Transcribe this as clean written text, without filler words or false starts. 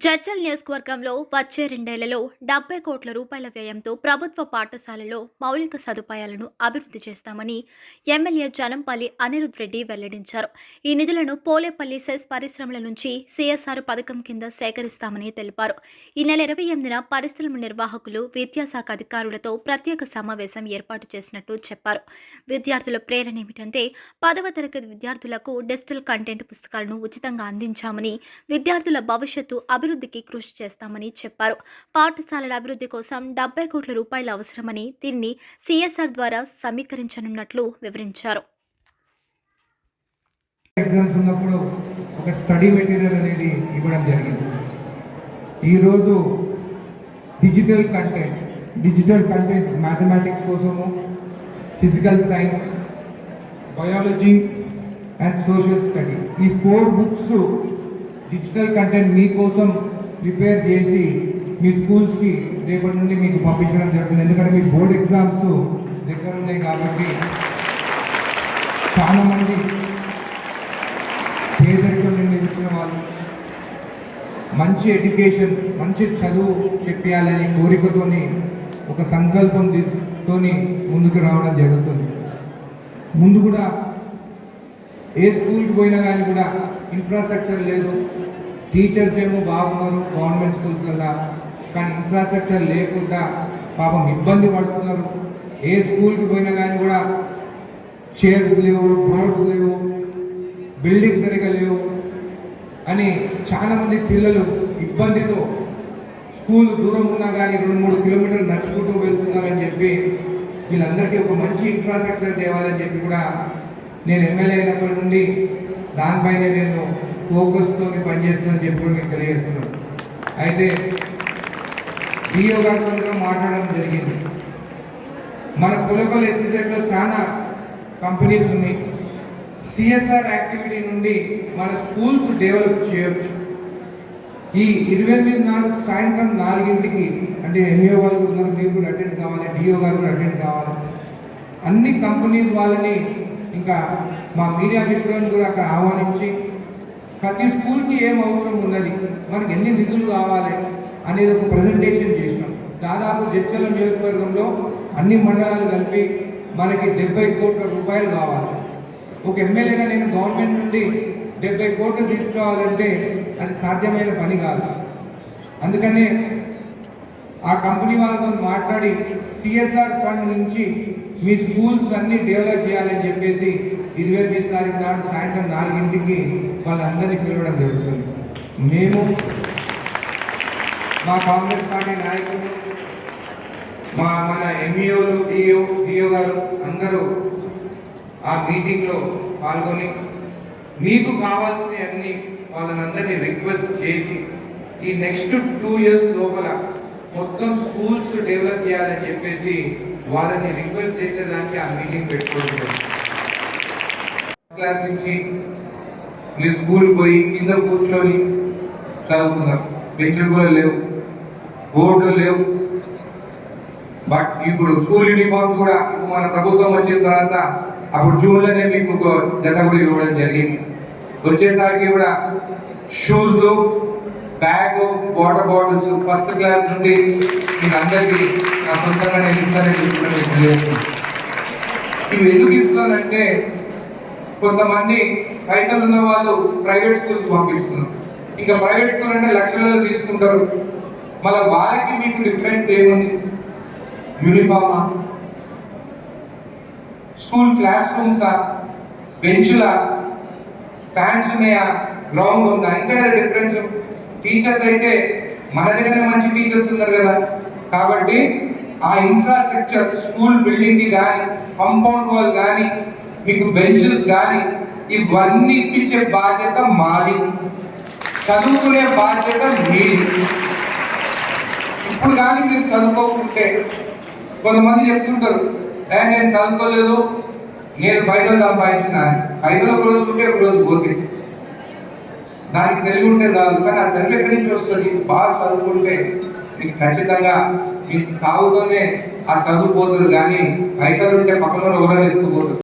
జడ్చల్ నియోజకవర్గంలో వచ్చే 2 ఏళ్లలో 70 కోట్ల రూపాయల వ్యయంతో ప్రభుత్వ పాఠశాలలో మౌలిక సదుపాయాలను అభివృద్ధి చేస్తామని ఎమ్మెల్యే జనంపల్లి అనిరుద్ రెడ్డి వెల్లడించారు. ఈ నిధులను పోలేపల్లి సెస్ పరిశ్రమల నుంచి సిఎస్ఆర్ పథకం కింద సేకరిస్తామని తెలిపారు. ఈ నెల 28న పరిశ్రమ నిర్వాహకులు, విద్యాశాఖ అధికారులతో ప్రత్యేక సమావేశం ఏర్పాటు చేసినట్టు చెప్పారు. విద్యార్థుల ప్రేరణ ఏమిటంటే 10వ తరగతి విద్యార్థులకు డిజిటల్ కంటెంట్ పుస్తకాలను ఉచితంగా అందించామని, విద్యార్థుల భవిష్యత్తు అభివృద్ధికి కృషి చేస్తామని చెప్పారు. పాఠశాలల అభివృద్ధి కోసం 70 కోట్ల రూపాయలు అవసరమని, దీన్ని సిఎస్ఆర్ ద్వారా సమీకరించనున్నట్లు వివరించారు. ఎగ్జామ్స్ ఉన్నప్పుడు ఒక స్టడీ మెటీరియల్ అనేది ఇవ్వడం జరిగింది. ఈరోజు డిజిటల్ కంటెంట్ మ్యాథమెటిక్స్ కోసము, physical science, biology and social study, ఈ 4 బుక్స్ డిజిటల్ కంటెంట్ మీకోసం ప్రిపేర్ చేసి మీ స్కూల్స్కి రేపటి నుండి మీకు పంపించడం జరుగుతుంది. ఎందుకంటే మీ బోర్డ్ ఎగ్జామ్స్ దగ్గర ఉన్నాయి కాబట్టి చాలామంది పేదరికం నుండి వచ్చిన వాళ్ళు మంచి ఎడ్యుకేషన్, మంచి చదువు చెప్పాలని కోరికతోని, ఒక సంకల్పంతోని ముందుకు రావడం జరుగుతుంది. ముందు కూడా ఏ స్కూల్కి పోయినా కానీ కూడా ఇన్ఫ్రాస్ట్రక్చర్ లేదు. టీచర్స్ ఏమో బాగున్నారు గవర్నమెంట్ స్కూల్స్లలో, కానీ ఇన్ఫ్రాస్ట్రక్చర్ లేకుండా పాపం ఇబ్బంది పడుతున్నారు. ఏ స్కూల్కి పోయినా కానీ కూడా చైర్స్ లేవు, బోర్డ్స్ లేవు, బిల్డింగ్స్ సరిగా లేవు అని చాలామంది పిల్లలు ఇబ్బందితో స్కూల్ దూరం ఉన్నా కానీ 2-3 కిలోమీటర్లు నడుచుకుంటూ వెళ్తున్నారని చెప్పి వీళ్ళందరికీ ఒక మంచి ఇన్ఫ్రాస్ట్రక్చర్ తేవాలని చెప్పి కూడా నేను ఎమ్మెల్యే అయినప్పటి నుండి దానిపైన నేను ఫోకస్తో పనిచేస్తానని చెప్పి కూడా మీకు తెలియజేస్తున్నాను. అయితే డిఓ గారితో కూడా మాట్లాడడం జరిగింది. మన పొలపల్లి ఎస్సీజెడ్లో చాలా కంపెనీస్ ఉన్నాయి. సిఎస్ఆర్ యాక్టివిటీ నుండి మన స్కూల్స్ డెవలప్ చేయవచ్చు. ఈ 28 నాడు సాయంత్రం 4ంటికి, అంటే ఎంఈఓ వాళ్ళు ఉన్నారు, మీరు కూడా అటెండ్ కావాలి, డిఓ గారు కూడా అటెండ్ కావాలి. అన్ని కంపెనీస్ వాళ్ళని, ఇంకా మా మీడియా మిత్రులను కూడా అక్కడ ఆహ్వానించి ప్రతి స్కూల్కి ఏం అవసరం ఉన్నది, మనకి ఎన్ని నిధులు కావాలి అనేది ఒక ప్రజెంటేషన్ చేసాం. దాదాపు జడ్చల నియోజకవర్గంలో అన్ని మండలాలు కలిపి మనకి 70 కోట్ల రూపాయలు కావాలి. ఒక ఎమ్మెల్యేగా నేను గవర్నమెంట్ నుండి 70 కోట్లు తీసుకురావాలంటే అది సాధ్యమైన పని కాదు. అందుకనే ఆ కంపెనీ వాళ్ళతో మాట్లాడి సిఎస్ఆర్ ఫండ్ నుంచి మీ స్కూల్స్ అన్ని డెవలప్ చేయాలని చెప్పేసి 28 తారీఖు నాడు సాయంత్రం 4ంటికి వాళ్ళందరినీ పిలవడం జరుగుతుంది. మేము, మా కాంగ్రెస్ పార్టీ నాయకులు, మన ఎంఈఓలు, డిఓ గారు అందరూ ఆ మీటింగ్లో పాల్గొని మీకు కావాల్సిన అన్ని వాళ్ళనందరినీ రిక్వెస్ట్ చేసి ఈ నెక్స్ట్ 2 years లోపల మొత్తం స్కూల్స్ డెవలప్ చేయాలని చెప్పేసి వాళ్ళని రిక్వెస్ట్ చేసేదానికి ఆ మీటింగ్ పెట్టుకోవడం. క్లాస్ నుంచి మీరు స్కూల్ పోయి కింద కూర్చొని చదువుకున్నారు, బెంచ్లు కూడా లేవు, బోర్డులు లేవు. బట్ ఇప్పుడు స్కూల్ యూనిఫామ్స్ కూడా మన ప్రభుత్వం వచ్చిన తర్వాత అప్పుడు జూన్లోనే మీకు ఒక జత కూడా ఇవ్వడం జరిగింది. వచ్చేసరికి కూడా షూస్లు, bag, water bottles first class నుండి మీకు అందరికీ నా సొంతంగా నేను ఇస్తానని తెలియజేస్తున్నాను. ఇవి ఎందుకు ఇస్తున్నానంటే కొంతమంది పైసలు ఉన్న వాళ్ళు ప్రైవేట్ స్కూల్స్ పంపిస్తున్నారు. ఇంకా ప్రైవేట్ స్కూల్ అంటే లక్షలలో తీసుకుంటారు. మళ్ళీ వాళ్ళకి మీకు డిఫరెన్స్ ఏముంది? యూనిఫామా, స్కూల్ క్లాస్ రూమ్సా, బెంచులా, ఫ్యాన్స్ ఉన్నాయా, గ్రౌండ్ ఉందా? ఇంతనే డిఫరెన్స్. టీచర్స్ అయితే మన దగ్గరనే మంచి టీచర్స్ ఉన్నారు కదా, కాబట్టి ఆ ఇన్ఫ్రాస్ట్రక్చర్, స్కూల్ బిల్డింగ్కి కానీ, కాంపౌండ్ వాల్ కానీ, మీకు బెంచెస్ కానీ ఇవన్నీ ఇప్పించే బాధ్యత మాది, చదువుకునే బాధ్యత మీది. ఇప్పుడు కానీ మీరు చదువుకోకుంటే కొంతమంది చెప్తుంటారు, నేను చదువుకోలేదు, నేను పైసలు సంపాదించిన. పైసలు ఒక రోజు ఉంటే ఒక రోజు పోతే దానికి తెలివి ఉంటే చాలు. కానీ ఆ తెలివి ఎక్కడి నుంచి వస్తుంది? బాగా చదువుకుంటే మీకు ఖచ్చితంగా మీకు సాగుతూనే ఆ చదువు పోతుంది. కానీ పైసలు ఉంటే పక్కన ఎవరైనా ఎత్తుకుపోతుంది.